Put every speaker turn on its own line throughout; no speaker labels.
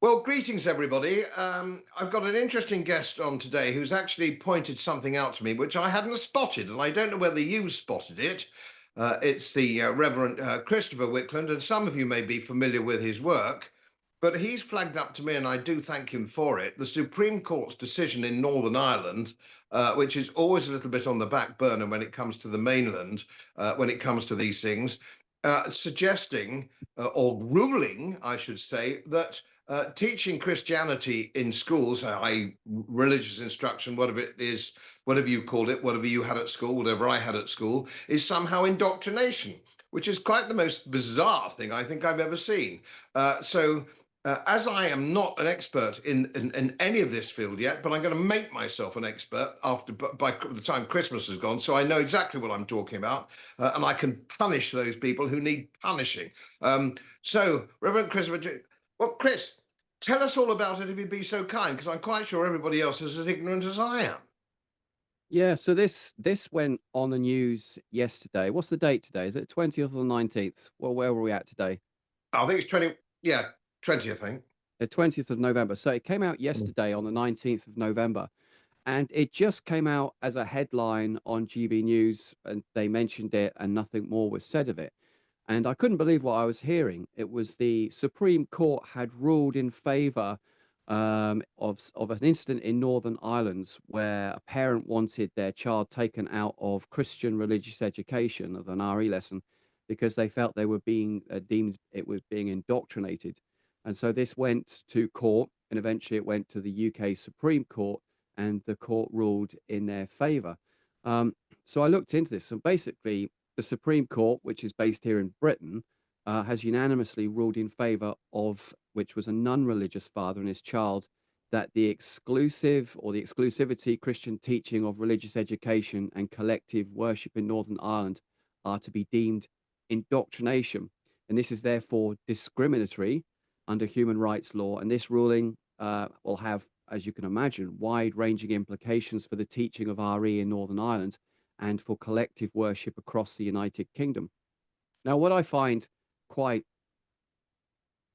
Well, greetings, everybody. I've got an interesting guest on today who's actually pointed something out to me which I hadn't spotted, and I don't know whether you spotted it. It's the Reverend Christopher Wickland, and some of you may be familiar with his work, but he's flagged up to me, and I do thank him for it, the Supreme Court's decision in Northern Ireland, which is always a little bit on the back burner when it comes to the mainland, when it comes to these things, suggesting, or ruling, I should say, that teaching Christianity in schools, i.e., religious instruction, whatever it is, whatever you call it, whatever you had at school, whatever I had at school, is somehow indoctrination, which is quite the most bizarre thing I think I've ever seen. As I am not an expert in any of this field yet, but I'm going to make myself an expert by the time Christmas is gone, so I know exactly what I'm talking about, and I can punish those people who need punishing. Reverend Christopher, well, Chris, tell us all about it if you'd be so kind, because I'm quite sure everybody else is as ignorant as I am.
Yeah, so this went on the news yesterday. What's the date today? Is it 20th or the 19th? Well, where were we at today?
I think it's 20, yeah, 20th, I think.
The 20th of November. So it came out yesterday on the 19th of November, and it just came out as a headline on GB News, and they mentioned it, and nothing more was said of it. And I couldn't believe what I was hearing. It was the Supreme Court had ruled in favor of an incident in Northern Ireland where a parent wanted their child taken out of Christian religious education of an RE lesson because they felt they were being deemed it was being indoctrinated. And so this went to court, and eventually it went to the UK Supreme Court, and the court ruled in their favor. So I looked into this, and basically the Supreme Court, which is based here in Britain, has unanimously ruled in favor of, which was a non-religious father and his child, that the exclusive or the exclusivity Christian teaching of religious education and collective worship in Northern Ireland are to be deemed indoctrination. And this is therefore discriminatory under human rights law. And this ruling will have, as you can imagine, wide-ranging implications for the teaching of RE in Northern Ireland and for collective worship across the United Kingdom. Now, what I find quite,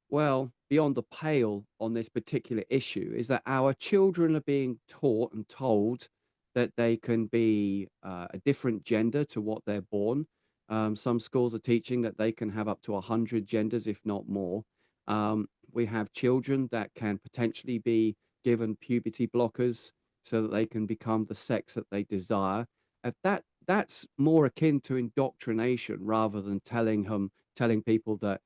well, beyond the pale on this particular issue is that our children are being taught and told that they can be a different gender to what they're born. Some schools are teaching that they can have up to 100 genders, if not more. We have children that can potentially be given puberty blockers so that they can become the sex that they desire. If that's more akin to indoctrination rather than telling people that,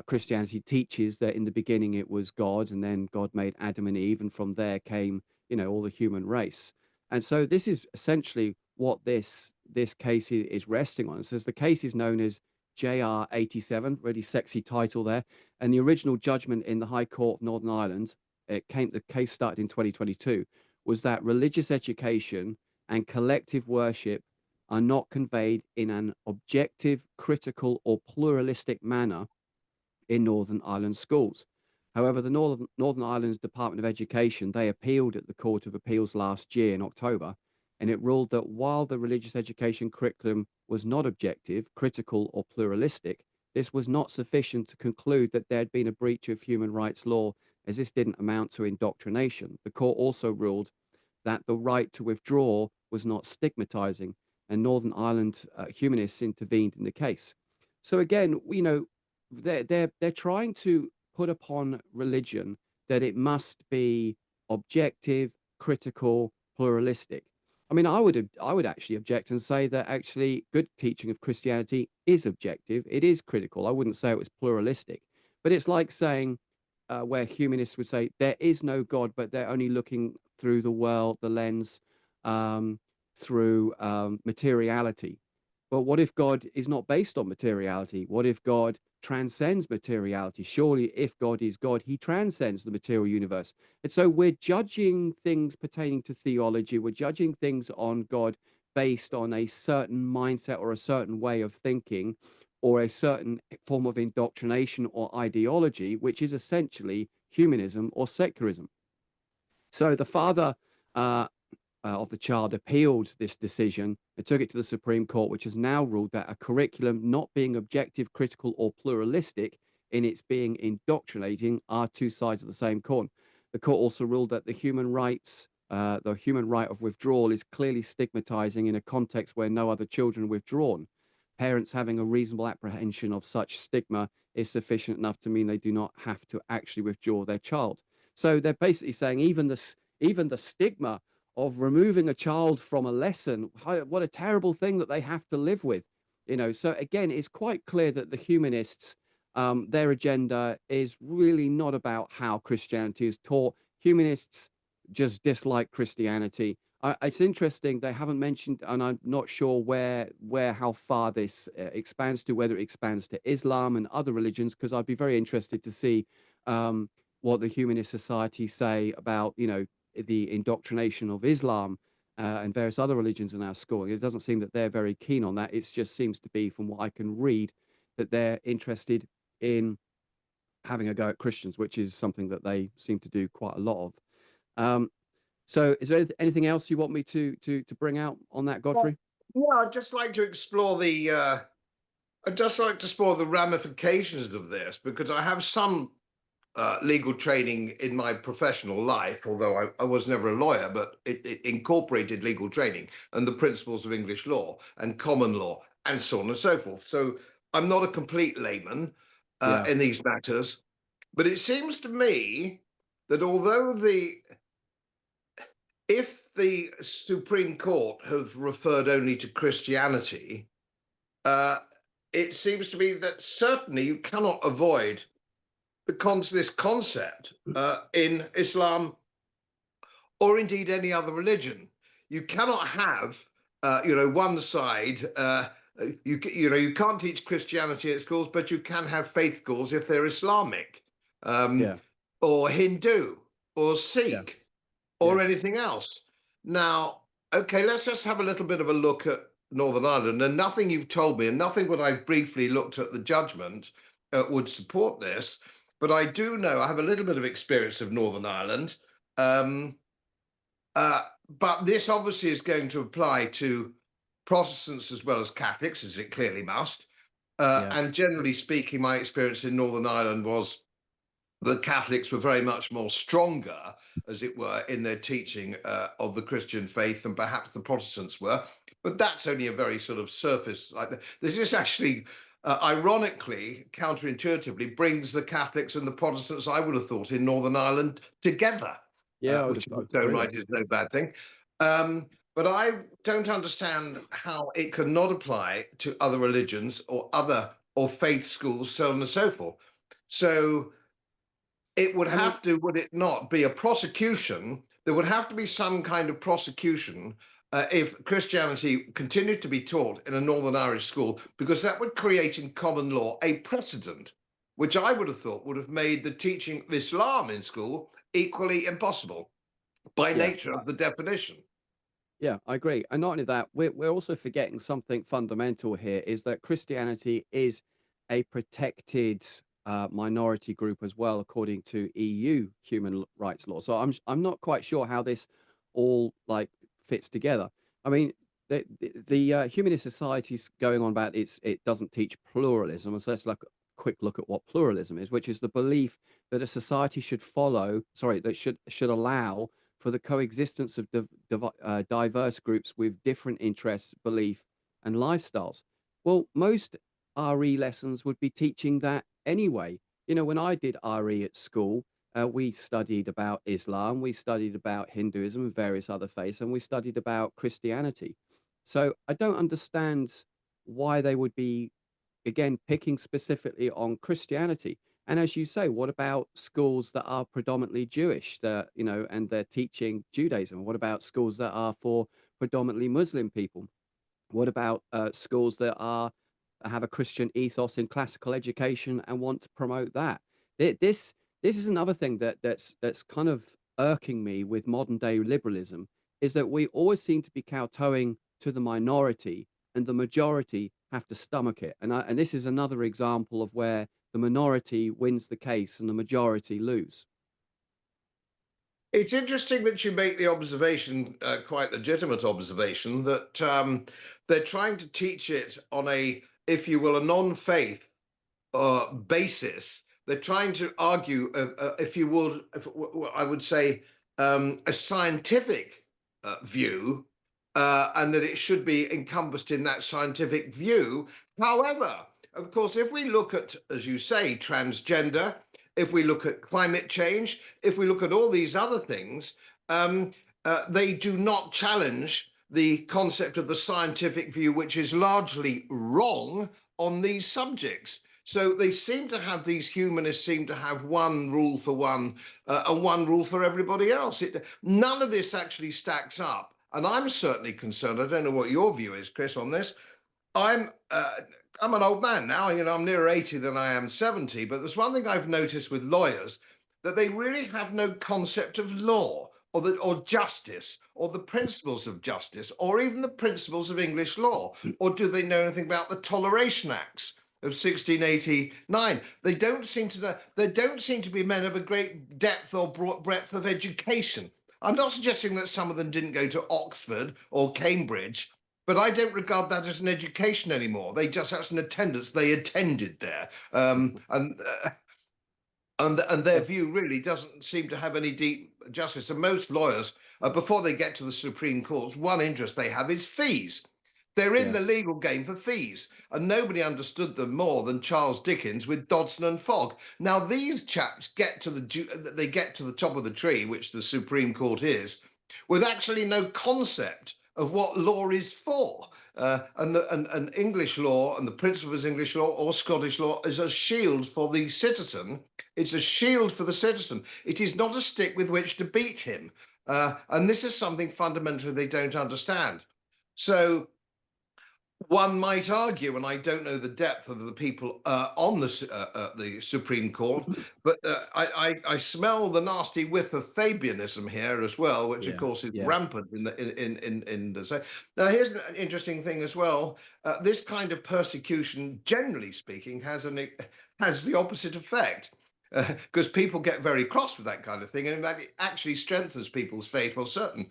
Christianity teaches that in the beginning it was God, and then God made Adam and Eve, and from there came, all the human race. And so this is essentially what this case is resting on. It says the case is known as JR 87, really sexy title there. And the original judgment in the High Court of Northern Ireland, the case started in 2022, was that religious education and collective worship are not conveyed in an objective, critical, or pluralistic manner in Northern Ireland schools. However, the Northern Ireland Department of Education, they appealed at the Court of Appeals last year in October, and it ruled that while the religious education curriculum was not objective, critical, or pluralistic, this was not sufficient to conclude that there had been a breach of human rights law, as this didn't amount to indoctrination. The court also ruled that the right to withdraw was not stigmatizing, and Northern Ireland humanists intervened in the case. So again, they're trying to put upon religion that it must be objective, critical, pluralistic. I mean, I would actually object and say that actually good teaching of Christianity is objective. It is critical. I wouldn't say it was pluralistic, but it's like saying where humanists would say there is no God, but they're only looking through the world, the lens, through materiality. But what if God is not based on materiality? What if God transcends materiality? Surely, if God is God, he transcends the material universe. And so we're judging things pertaining to theology. We're judging things on God based on a certain mindset or a certain way of thinking or a certain form of indoctrination or ideology, which is essentially humanism or secularism. So the father of the child appealed this decision and took it to the Supreme Court, which has now ruled that a curriculum not being objective, critical, or pluralistic in its being indoctrinating are two sides of the same coin. The court also ruled that the human right of withdrawal is clearly stigmatizing in a context where no other children are withdrawn. Parents having a reasonable apprehension of such stigma is sufficient enough to mean they do not have to actually withdraw their child. So they're basically saying even the stigma of removing a child from a lesson, what a terrible thing that they have to live with. So again, it's quite clear that the humanists, their agenda is really not about how Christianity is taught. Humanists just dislike Christianity. It's interesting they haven't mentioned, and I'm not sure how far this expands to, whether it expands to Islam and other religions, because I'd be very interested to see what the Humanist Society say about the indoctrination of Islam and various other religions in our school. It doesn't seem that they're very keen on that. It just seems to be, from what I can read, that they're interested in having a go at Christians, which is something that they seem to do quite a lot of. So is there anything else you want me to bring out on that,
Well,
Godfrey?
yeah, I'd just like to explore I'd just like to explore the ramifications of this, because I have some legal training in my professional life, although I was never a lawyer, but it incorporated legal training and the principles of English law and common law and so on and so forth. So I'm not a complete layman
Yeah,
in these matters, but it seems to me that although if the Supreme Court have referred only to Christianity, uh, it seems to me that certainly you cannot avoid this concept in Islam or indeed any other religion. You cannot have, one side. You can't teach Christianity at schools, but you can have faith schools if they're Islamic, um,
yeah,
or Hindu, or
yeah,
Sikh,
yeah,
or anything else. Now, okay, let's just have a little bit of a look at Northern Ireland. And nothing you've told me, and nothing when I've briefly looked at the judgment, would support this. But I do know I have a little bit of experience of Northern Ireland. Um, but this obviously is going to apply to Protestants as well as Catholics, as it clearly must.
yeah,
And generally speaking, my experience in Northern Ireland was the Catholics were very much more stronger, as it were, in their teaching of the Christian faith than perhaps the Protestants were. But that's only a very sort of surface. This is actually, ironically, counterintuitively, brings the Catholics and the Protestants, I would have thought, in Northern Ireland together,
yeah.
which
I
in
would
its own
agree.
right is no bad thing. But I don't understand how it could not apply to other religions or faith schools, so on and so forth. So it would
I mean,
have to, would it not, be a prosecution? There would have to be some kind of prosecution if Christianity continued to be taught in a Northern Irish school, because that would create in common law a precedent, which I would have thought would have made the teaching of Islam in school equally impossible by
yeah,
nature of the definition.
yeah, I agree. And not only that, we're also forgetting something fundamental here, is that Christianity is a protected minority group as well, according to EU rights law. So I'm not quite sure how this all like fits together. I mean, the Humanist Society's going on about it doesn't teach pluralism. And so let's look quick look at what pluralism is, which is the belief that a society should should allow for the coexistence of diverse groups with different interests, belief, and lifestyles. Well, most RE lessons would be teaching that anyway. When I did RE at school, we studied about Islam, we studied about Hinduism and various other faiths, and we studied about Christianity. So I don't understand why they would be, again, picking specifically on Christianity. And as you say, what about schools that are predominantly Jewish, and they're teaching Judaism? What about schools that are for predominantly Muslim people? What about schools that have a Christian ethos in classical education and want to promote that? This is another thing that's kind of irking me with modern day liberalism, is that we always seem to be kowtowing to the minority, and the majority have to stomach it. And this is another example of where the minority wins the case and the majority lose.
It's interesting that you make the observation, quite legitimate observation, that they're trying to teach it on a, if you will, a non-faith basis. They're trying to argue, if you would, I would say, a scientific view, and that it should be encompassed in that scientific view. However, of course, if we look at, as you say, transgender, if we look at climate change, if we look at all these other things, they do not challenge the concept of the scientific view, which is largely wrong on these subjects. So they seem to have, these humanists seem to have one rule for one, and one rule for everybody else. None of this actually stacks up. And I'm certainly concerned. I don't know what your view is, Chris, on this. I'm uh, I'm an old man now. I'm nearer 80 than I am 70. But there's one thing I've noticed with lawyers, that they really have no concept of law, or justice, or the principles of justice, or even the principles of English law. Or do they know anything about the Toleration Acts of 1689? They don't seem to know. They don't seem to be men of a great depth or breadth of education. I'm not suggesting that some of them didn't go to Oxford or Cambridge, but I don't regard that as an education anymore. That's an attendance. They attended there, and their
Yeah,
view really doesn't seem to have any deep justice. And most lawyers, before they get to the Supreme Courts, one interest they have is fees. They're in
yeah,
the legal game for fees, and nobody understood them more than Charles Dickens with Dodson and Fogg. Now these chaps get to the top of the tree, which the Supreme Court is, with actually no concept of what law is for. And English law, and the principle of English law or Scottish law, is a shield for the citizen. It's a shield for the citizen. It is not a stick with which to beat him. And this is something fundamentally they don't understand. So one might argue, and I don't know the depth of the people on the Supreme Court, but I smell the nasty whiff of Fabianism here as well, which of
yeah,
course is
yeah,
rampant in the. So now here's an interesting thing as well. This kind of persecution, generally speaking, has the opposite effect. Because people get very cross with that kind of thing, and it actually strengthens people's faith, or certain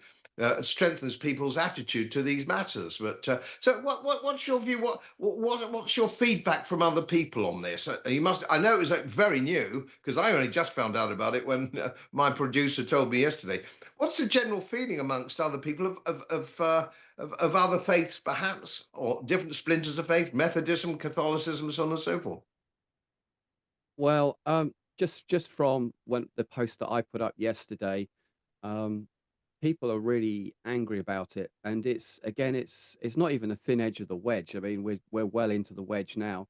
strengthens people's attitude to these matters. But so, what's your view? What's your feedback from other people on this? You must. I know it was very new, because I only just found out about it when my producer told me yesterday. What's the general feeling amongst other people of other faiths, perhaps, or different splinters of faith, Methodism, Catholicism, so on and so forth?
Well, just from when the post that I put up yesterday, um, people are really angry about it, and it's again, it's not even a thin edge of the wedge. I mean, we're well into the wedge now,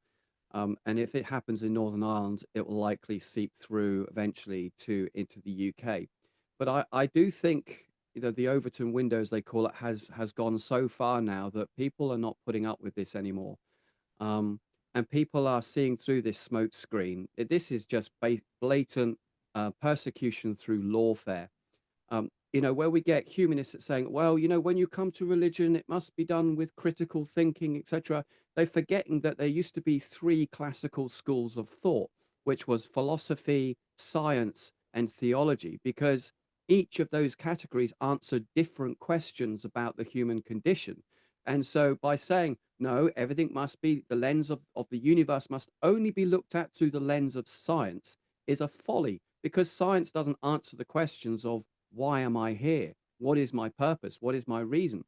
and if it happens in Northern Ireland, it will likely seep through eventually to into the UK. But I do think the Overton window, as they call it, has gone so far now that people are not putting up with this anymore. Um, and people are seeing through this smoke screen. This is just blatant persecution through lawfare. Where we get humanists that saying, well, when you come to religion, it must be done with critical thinking, etc. They're forgetting that there used to be three classical schools of thought, which was philosophy, science, and theology, because each of those categories answered different questions about the human condition. And so by saying, no, everything must be the lens of the universe must only be looked at through the lens of science is a folly, because science doesn't answer the questions of why am I here? What is my purpose? What is my reason?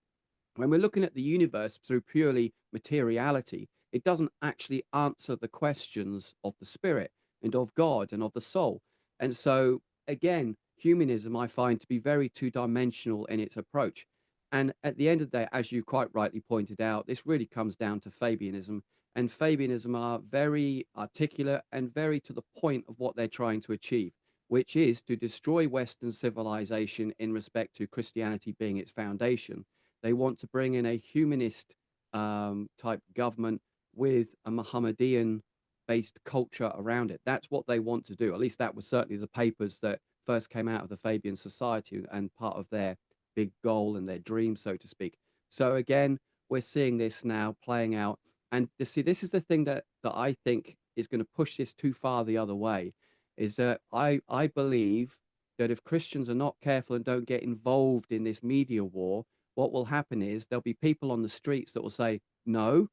When we're looking at the universe through purely materiality, it doesn't actually answer the questions of the spirit and of God and of the soul. And so, again, humanism I find to be very two dimensional in its approach. And at the end of the day, as you quite rightly pointed out, this really comes down to Fabianism. And Fabianism are very articulate and very to the point of what they're trying to achieve, which is to destroy Western civilization in respect to Christianity being its foundation. They want to bring in a humanist type government with a Mohammedan based culture around it. That's what they want to do. At least that was certainly the papers that first came out of the Fabian Society and part of their big goal and their dream, so to speak. So again, we're seeing this now playing out. And see, this is the thing that I think is going to push this too far the other way, is that I believe that if Christians are not careful and don't get involved in this media war, what will happen is there'll be people on the streets that will say, no,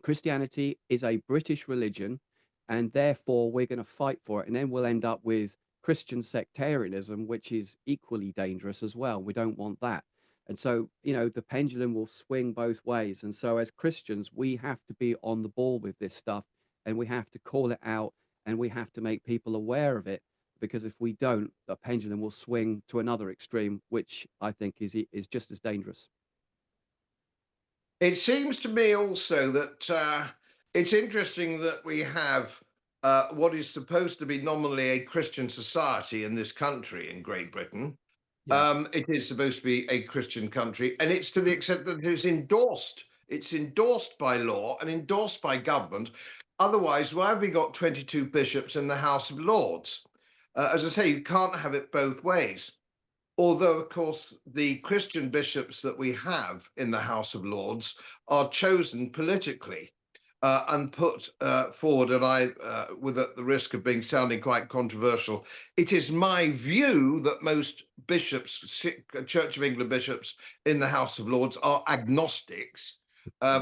Christianity is a British religion. and therefore we're going to fight for it. And then we'll end up with Christian sectarianism, which is equally dangerous as well. We don't want that. And so, the pendulum will swing both ways. And so, as Christians, we have to be on the ball with this stuff, and we have to call it out, and we have to make people aware of it. Because if we don't, the pendulum will swing to another extreme, which I think is just as dangerous.
It seems to me also that it's interesting that we have what is supposed to be nominally a Christian society in this country, in Great Britain.
Yeah.
It is supposed to be a Christian country, and it's to the extent that it is endorsed. It's endorsed by law and endorsed by government. Otherwise, why have we got 22 bishops in the House of Lords? As I say, you can't have it both ways. Although, of course, the Christian bishops that we have in the House of Lords are chosen politically and put forward, and with the risk of being sounding quite controversial, it is my view that most bishops, Church of England bishops in the House of Lords, are agnostics.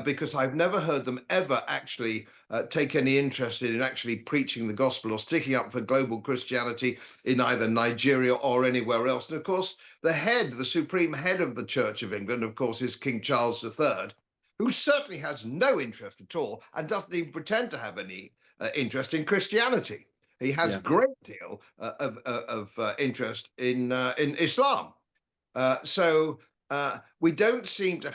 Because I've never heard them ever actually take any interest in actually preaching the gospel or sticking up for global Christianity in either Nigeria or anywhere else. And of course, the supreme head of the Church of England, of course, is King Charles III, who certainly has no interest at all and doesn't even pretend to have any interest in Christianity. He has a
Yeah.
great deal of interest in Islam. So we don't seem to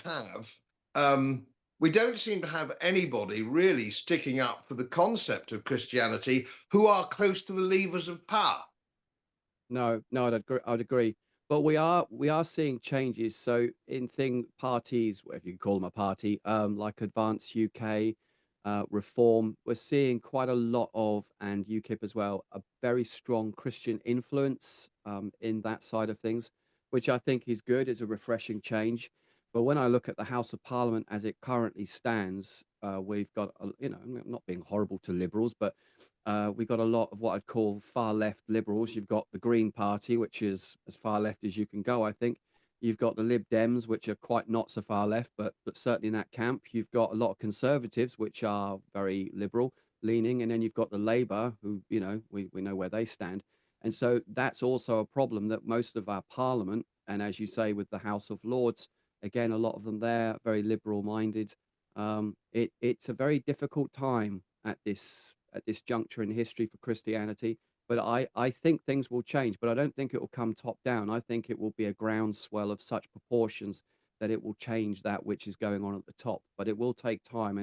have anybody really sticking up for the concept of Christianity who are close to the levers of power.
No, no, I'd agree. But we are seeing changes. So in parties, whatever you call them a party, like Advance UK, Reform, we're seeing quite a lot of, and UKIP as well, a very strong Christian influence in that side of things, which I think is good, is a refreshing change. But when I look at the House of Parliament as it currently stands, we've got, I'm not being horrible to liberals, but we've got a lot of what I'd call far left liberals. You've got the Green Party, which is as far left as you can go, I think. You've got the Lib Dems, which are quite not so far left, but certainly in that camp. You've got a lot of Conservatives, which are very liberal leaning, and then you've got the Labour, who we know where they stand. And so that's also a problem, that most of our Parliament, and as you say with the House of Lords, again, a lot of them there very liberal minded. It's a very difficult time at this juncture in history for Christianity. But I think things will change, but I don't think it will come top down. I think it will be a groundswell of such proportions that it will change that which is going on at the top. But it will take time,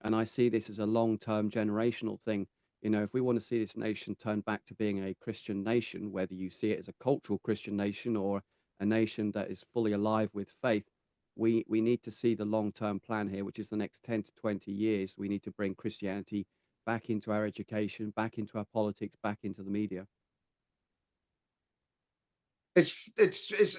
and I see this as a long-term generational thing. If we want to see this nation turn back to being a Christian nation, whether you see it as a cultural Christian nation or a nation that is fully alive with faith, we need to see the long-term plan here, which is the next 10 to 20 years. We need to bring Christianity back into our education, back into our politics, back into the media.
It's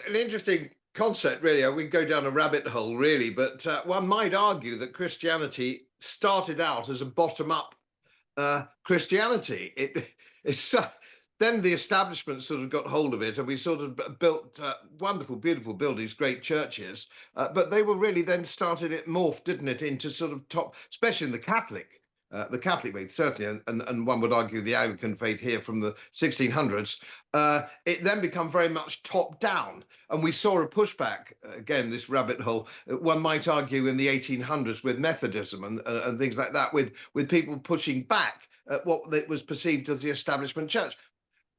an interesting concept, really. We go down a rabbit hole, really, but one might argue that Christianity started out as a bottom-up Christianity. It's then the establishment sort of got hold of it, and we sort of built wonderful, beautiful buildings, great churches. But they were really then started it morphed, didn't it, into sort of top, especially in the Catholic faith, certainly, and one would argue the Anglican faith here from the 1600s. It then become very much top down, and we saw a pushback again. This rabbit hole, one might argue, in the 1800s with Methodism and things like that, with people pushing back at what was perceived as the establishment church.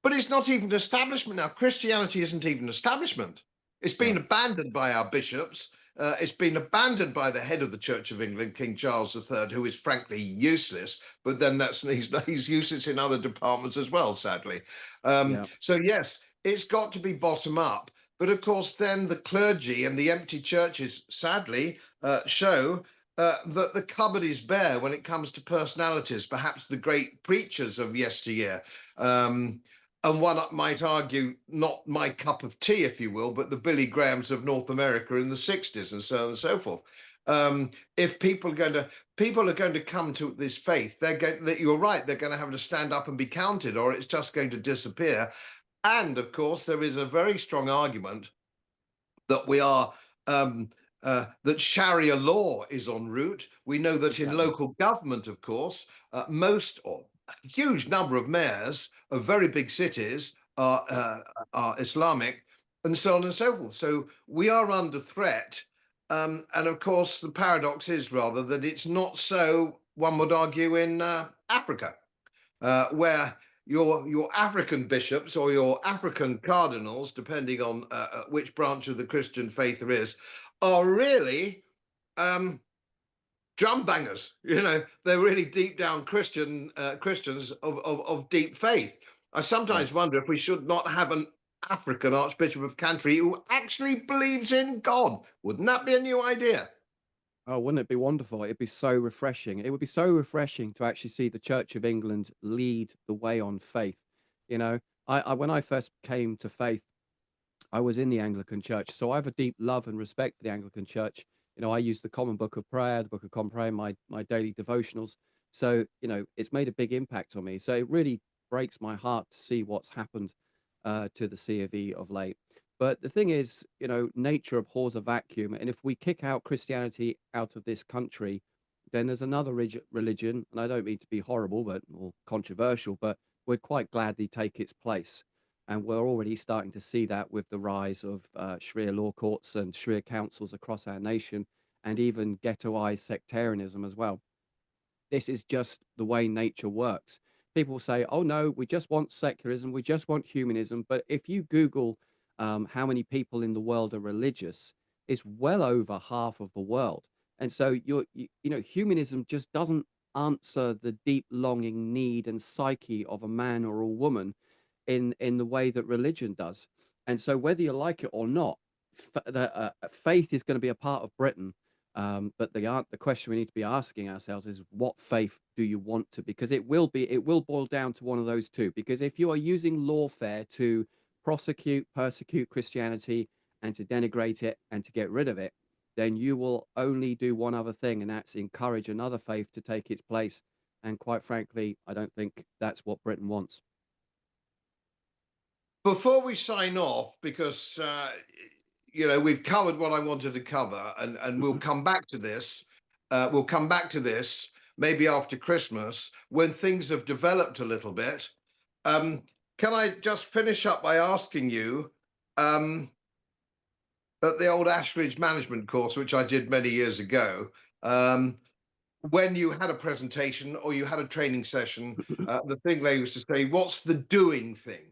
But it's not even establishment now. Christianity isn't even establishment. It's been
Right.
abandoned by our bishops. It's been abandoned by the head of the Church of England, King Charles III, who is frankly useless. But then he's useless in other departments as well, sadly.
Yeah.
So yes, it's got to be bottom up. But of course, then the clergy and the empty churches, sadly, show that the cupboard is bare when it comes to personalities, perhaps the great preachers of yesteryear. And one might argue, not my cup of tea, if you will, but the Billy Grahams of North America in the 60s and so on and so forth. If people are going to come to this faith, you're right, they're going to have to stand up and be counted, or it's just going to disappear. And of course, there is a very strong argument that that Sharia law is en route. We know that in
Exactly.
local government, of course, most or huge number of mayors of very big cities are Islamic, and so on and so forth. So we are under threat. And of course, the paradox is rather that it's not so, one would argue, in Africa, where your African bishops or your African cardinals, depending on which branch of the Christian faith there is, are really um, drum bangers. They're really deep down Christians of deep faith. I sometimes
Yes.
wonder if we should not have an African Archbishop of Canterbury who actually believes in God. Wouldn't that be a new idea?
Oh, wouldn't it be wonderful? It'd be so refreshing. It would be so refreshing to actually see the Church of England lead the way on faith. You know, I when I first came to faith, I was in the Anglican Church, so I have a deep love and respect for the Anglican Church. I use the Common Book of Prayer, the Book of Common Prayer, in my daily devotionals. So, it's made a big impact on me. So it really breaks my heart to see what's happened to the C of E of late. But the thing is, nature abhors a vacuum, and if we kick out Christianity out of this country, then there's another religion, and I don't mean to be horrible, but or controversial, but would quite gladly take its place. And we're already starting to see that with the rise of Sharia law courts and Sharia councils across our nation, and even ghettoized sectarianism as well. This is just the way nature works. People say, oh no, we just want secularism, we just want humanism. But if you Google how many people in the world are religious, it's well over half of the world. And so humanism just doesn't answer the deep longing need and psyche of a man or a woman in the way that religion does. And so whether you like it or not, faith is going to be a part of Britain. But the question we need to be asking ourselves is, what faith do you want to? Because it will boil down to one of those two. Because if you are using lawfare to persecute Christianity and to denigrate it and to get rid of it, then you will only do one other thing, and that's encourage another faith to take its place. And quite frankly, I don't think that's what Britain wants.
Before we sign off, because we've covered what I wanted to cover, and we'll come back to this. We'll come back to this maybe after Christmas when things have developed a little bit. Um, can I just finish up by asking you, um, at the old Ashridge management course, which I did many years ago, um, when you had a presentation or you had a training session, the thing they used to say, what's the doing thing?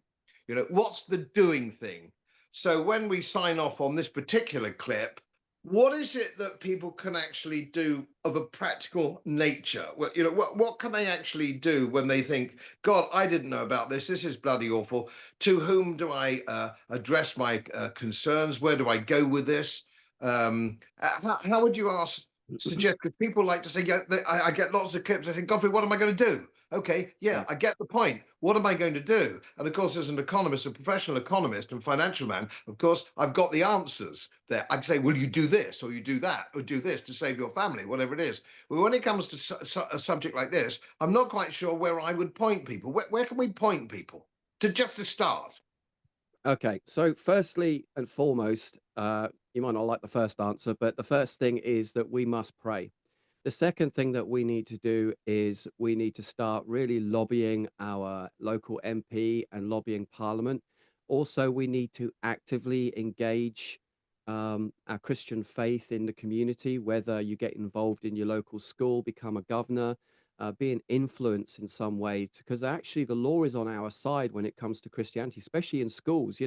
What's the doing thing? So when we sign off on this particular clip, what is it that people can actually do of a practical nature? What can they actually do when they think, God, I didn't know about this. This is bloody awful. To whom do I address my concerns? Where do I go with this? How would you suggest, because people like to say, yeah, I get lots of clips. I think, Godfrey, what am I going to do? Okay, yeah,
Yeah.
I get the point. What am I going to do? And of course, as an economist, a professional economist and financial man, of course, I've got the answers there. I'd say, well, you do this, or you do that, or do this to save your family, whatever it is. But when it comes to a subject like this, I'm not quite sure where I would point people. Where can we point people to, just to start?
Okay, so firstly and foremost, you might not like the first answer, but the first thing is that we must pray. The second thing that we need to do is we need to start really lobbying our local MP and lobbying Parliament. Also, we need to actively engage our Christian faith in the community, whether you get involved in your local school, become a governor, be an influence in some way, because actually the law is on our side when it comes to Christianity, especially in schools.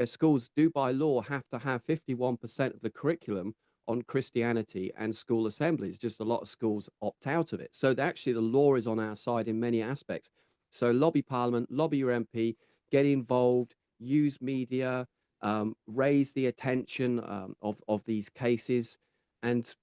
Schools do by law have to have 51% of the curriculum on Christianity and school assemblies. Just a lot of schools opt out of it. So actually the law is on our side in many aspects. So lobby Parliament, lobby your MP, get involved, use media, raise the attention of these cases, and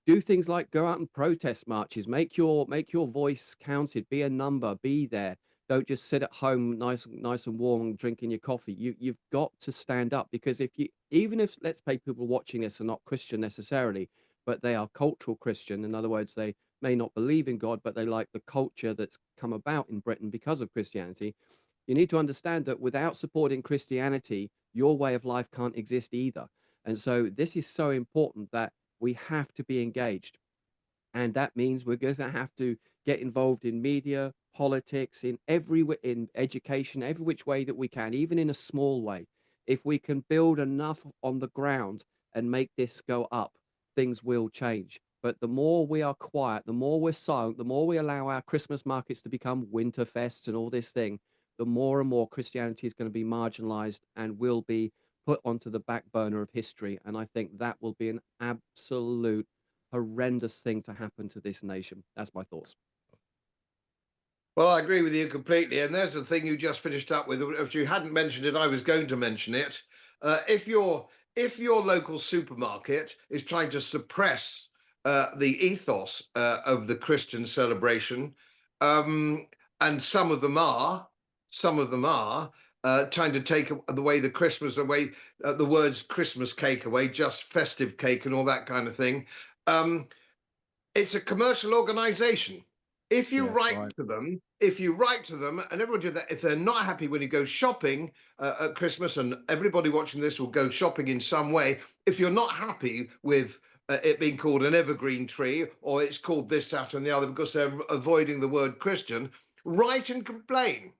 do things like go out and protest marches, make your voice counted, be a number, be there. Don't just sit at home nice and warm drinking your coffee. You've got to stand up, because if you even if, let's say, people watching this are not Christian necessarily, but they are cultural Christian, in other words, they may not believe in God, but they like the culture that's come about in Britain because of Christianity. You need to understand that without supporting Christianity, your way of life can't exist either. And so this is so important that we have to be engaged. And that means we're going to have to get involved in media, politics, in in education, every which way that we can, even in a small way. If we can build enough on the ground and make this go up, things will change. But the more we are quiet, the more we're silent, the more we allow our Christmas markets to become winter fests and all this thing, the more and more Christianity is going to be marginalized and will be put onto the back burner of history. And I think that will be an absolute horrendous thing to happen to this nation. That's my thoughts.
Well, I agree with you completely. And there's the thing you just finished up with. If you hadn't mentioned it, I was going to mention it. If your local supermarket is trying to suppress the ethos of the Christian celebration, um, and some of them are trying to take away the Christmas away, the words Christmas cake away, just festive cake and all that kind of thing. Um, it's a commercial organization. If you
Yes,
write
right.
to them, if you write to them, and everyone do that, if they're not happy when you go shopping at Christmas, and everybody watching this will go shopping in some way, if you're not happy with it being called an evergreen tree, or it's called this, that, and the other because they're avoiding the word Christian, write and complain,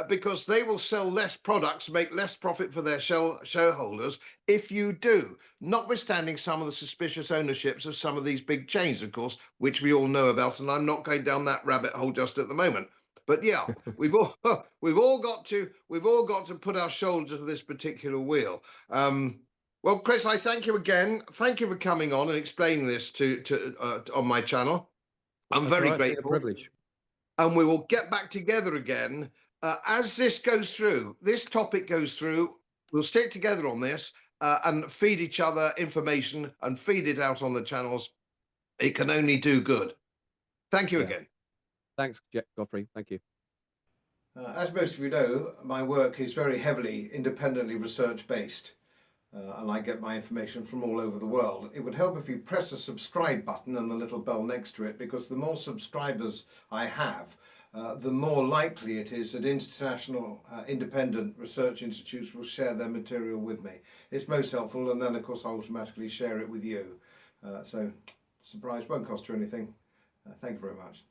because they will sell less products, make less profit for their shareholders if you do, notwithstanding some of the suspicious ownerships of some of these big chains, of course, which we all know about. And I'm not going down that rabbit hole just at the moment. But yeah, we've all we've all got to put our shoulder to this particular wheel. Well, Chris, I thank you again. Thank you for coming on and explaining this to on my channel. I'm
That's all
very
right. It's been a
grateful,
privilege.
and we will get back together again as this goes through. This topic goes through. We'll stick together on this and feed each other information and feed it out on the channels. It can only do good. Thank you
Yeah.
again.
Thanks, Godfrey. Thank you.
As most of you know, my work is very heavily independently research based, and I get my information from all over the world. It would help if you press the subscribe button and the little bell next to it, because the more subscribers I have, the more likely it is that international independent research institutes will share their material with me. It's most helpful, and then of course I automatically share it with you. So surprise, won't cost you anything. Thank you very much.